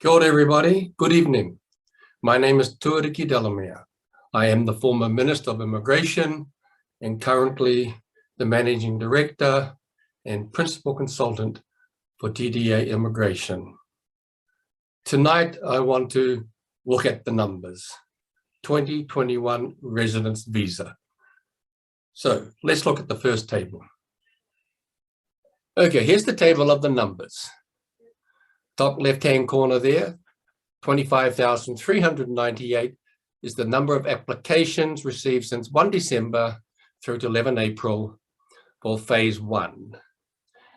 Kia ora everybody, good evening. My name is Tuariki Delamere. I am the former Minister of Immigration and currently the Managing Director and Principal Consultant for TDA Immigration. Tonight I want to look at the numbers. 2021 residence visa. So let's look at the first table. Okay, here's the table of the numbers. Top left-hand corner there, 25,398 is the number of applications received since 1 December through to 11 April for phase 1.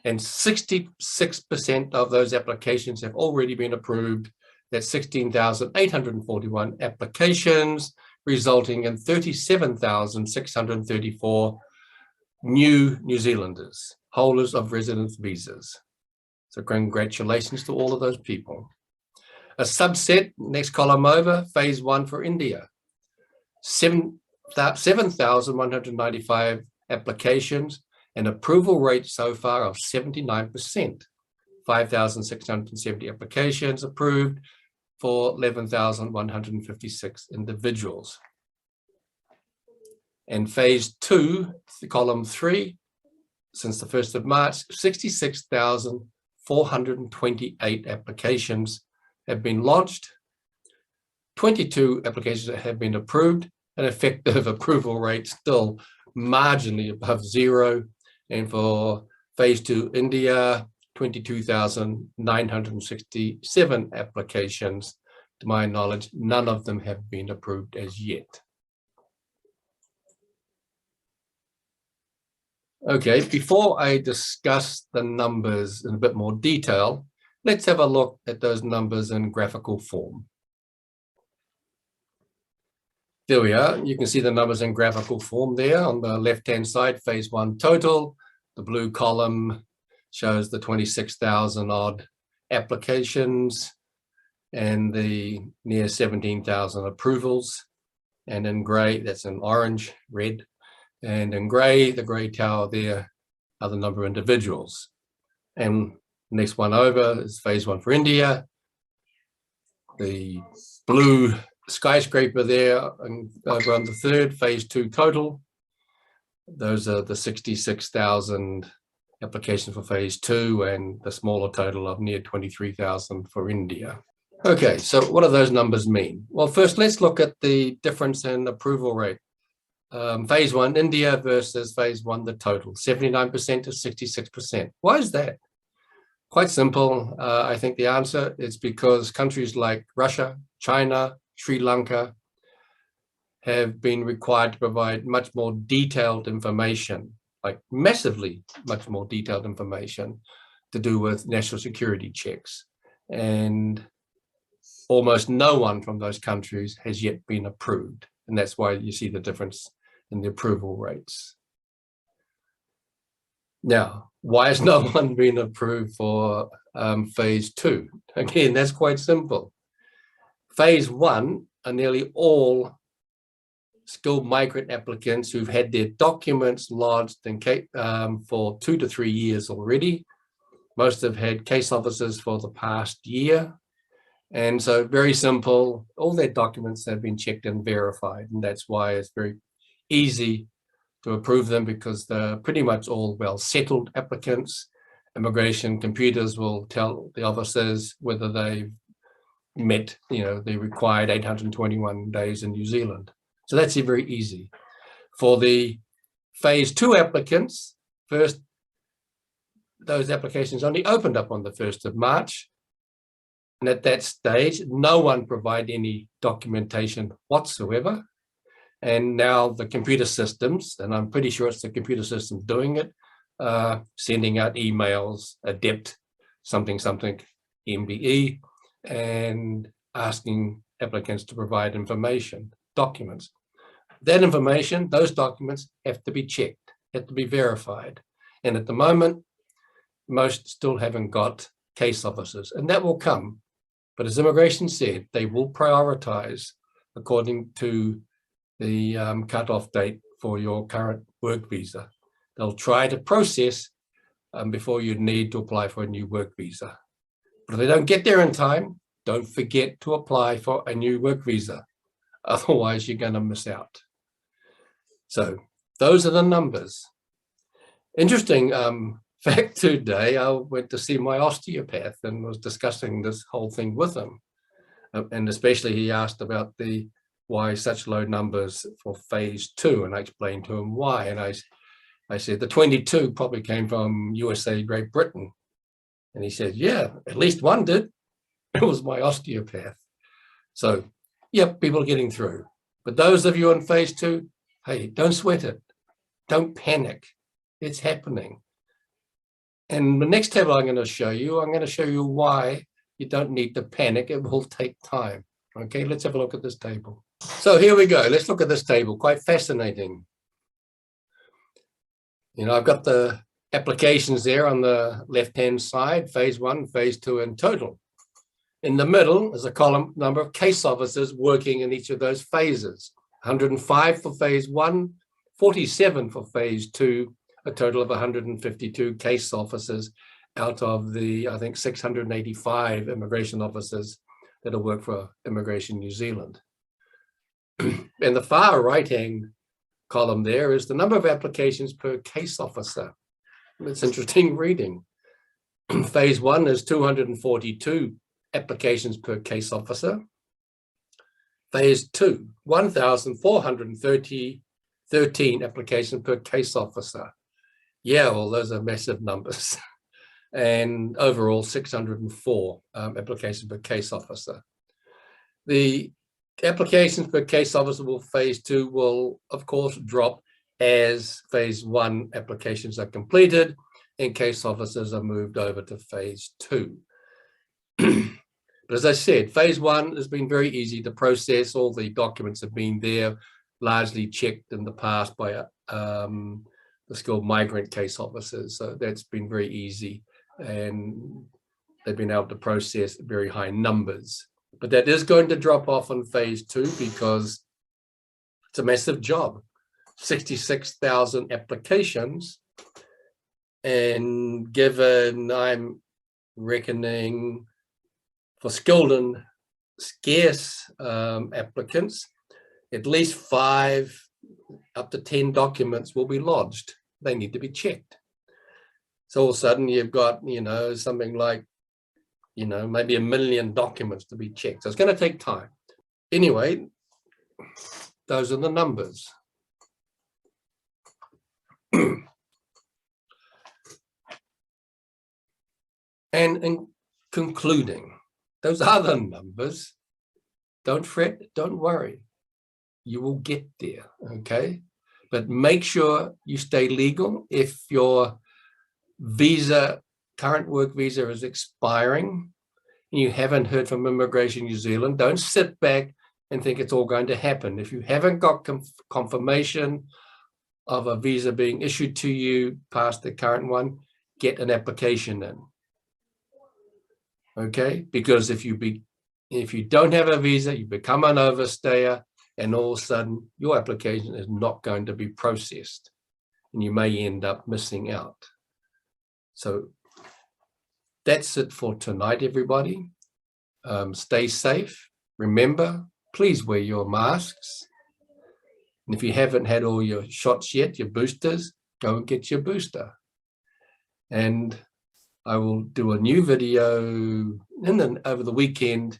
And 66% of those applications have already been approved. That's 16,841 applications, resulting in 37,634 new New Zealanders, holders of residence visas. So congratulations to all of those people. A subset, next column over, phase 1 for India. 7,195 applications, an approval rate so far of 79%. 5,670 applications approved for 11,156 individuals. And phase 2, column 3, since the 1st of March, 66,428 applications have been lodged, 22 applications have been approved, an effective approval rate still marginally above zero. And for phase 2 India, 22,967 applications. To my knowledge, none of them have been approved as yet. Okay, before I discuss the numbers in a bit more detail, let's have a look at those numbers in graphical form. There we are. You can see the numbers in graphical form there on the left-hand side, phase 1 total. The blue column shows the 26,000 odd applications and the near 17,000 approvals. And in grey, that's in orange, red. And in grey, the grey tower there are the number of individuals. And next one over is phase 1 for India. The blue skyscraper there and over on the third, phase 2 total. Those are the 66,000 applications for phase 2 and the smaller total of near 23,000 for India. Okay, so what do those numbers mean? Well, first let's look at the difference in approval rate. Phase 1 India versus phase 1 the total, 79% to 66%. Why is that? Quite simple. I think the answer is because countries like Russia, China, Sri Lanka have been required to provide much more detailed information, like massively much more detailed information to do with national security checks. And almost no one from those countries has yet been approved. And that's why you see the difference in the approval rates. Now, why has no one been approved for phase 2? Again, that's quite simple. Phase 1 are nearly all skilled migrant applicants who've had their documents lodged in for 2 to 3 years already. Most have had case officers for the past year. And so very simple, all their documents have been checked and verified. And that's why it's very easy to approve them, because they're pretty much all well-settled applicants. Immigration computers will tell the officers whether they've met, the required 821 days in New Zealand. So that's very easy. For the phase 2 applicants, first, those applications only opened up on the 1st of March. And at that stage, no one provided any documentation whatsoever. And now the computer systems, and I'm pretty sure it's the computer systems doing it, sending out emails, adept something, MBE, and asking applicants to provide information, documents. That information, those documents have to be checked, have to be verified. And at the moment, most still haven't got case officers, and that will come. But as immigration said, they will prioritize according to the cutoff date for your current work visa. They'll try to process before you need to apply for a new work visa. But if they don't get there in time, don't forget to apply for a new work visa. Otherwise, you're going to miss out. So those are the numbers. Interesting fact today, I went to see my osteopath and was discussing this whole thing with him. And especially he asked about why such low numbers for phase 2, and I explained to him why. And I said the 22 probably came from USA, Great Britain. And he said, yeah, at least one did. It was my osteopath. So, yep, people are getting through. But those of you in phase 2, hey, don't sweat it. Don't panic. It's happening. And the next table I'm going to show you why you don't need to panic. It will take time. Okay, let's have a look at this table. So here we go. Let's look at this table. Quite fascinating. You know, I've got the applications there on the left-hand side, phase 1, phase 2 in total. In the middle is a column number of case officers working in each of those phases. 105 for phase 1, 47 for phase 2, a total of 152 case officers out of the, I think, 685 immigration officers that will work for Immigration New Zealand. In the far right-hand column there is the number of applications per case officer. It's interesting reading. Phase 1 is 242 applications per case officer. Phase 2, 1,413 applications per case officer. Yeah, well, those are massive numbers. And overall 604 applications per case officer. The applications per case officer for phase 2 will, of course, drop as phase 1 applications are completed and case officers are moved over to phase 2. But as I said, phase 1 has been very easy to process. All the documents have been there, largely checked in the past by the skilled migrant case officers. So that's been very easy, and they've been able to process very high numbers. But that is going to drop off in phase 2 because it's a massive job. 66,000 applications. And given I'm reckoning for skilled and scarce applicants, at least 5 up to 10 documents will be lodged. They need to be checked. So all of a sudden you've got, you know, something like, you know, maybe 1 million documents to be checked. So it's going to take time. Anyway, those are the numbers. And in concluding, those are the numbers. Don't fret, don't worry. You will get there, okay? But make sure you stay legal. If your visa, current work visa is expiring and you haven't heard from Immigration New Zealand, don't sit back and think it's all going to happen. If you haven't got confirmation of a visa being issued to you past the current one, get an application in. Okay, because if you don't have a visa, you become an overstayer, and all of a sudden your application is not going to be processed, and you may end up missing out. So that's it for tonight, everybody. Stay safe. Remember, please wear your masks. And if you haven't had all your shots yet, your boosters, go and get your booster. And I will do a new video over the weekend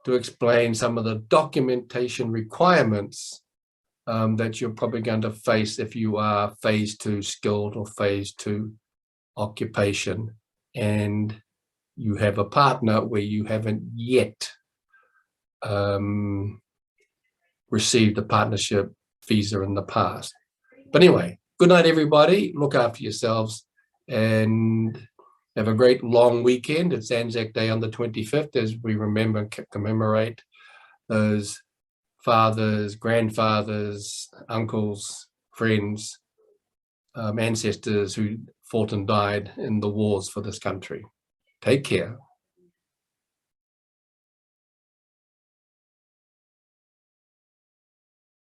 to explain some of the documentation requirements that you're probably going to face if you are phase 2 skilled or phase 2 occupation, and you have a partner where you haven't yet received a partnership visa in the past. But anyway, good night, everybody. Look after yourselves and have a great long weekend. It's Anzac Day on the 25th as we remember and commemorate those fathers, grandfathers, uncles, friends, ancestors who fought and died in the wars for this country. Take care.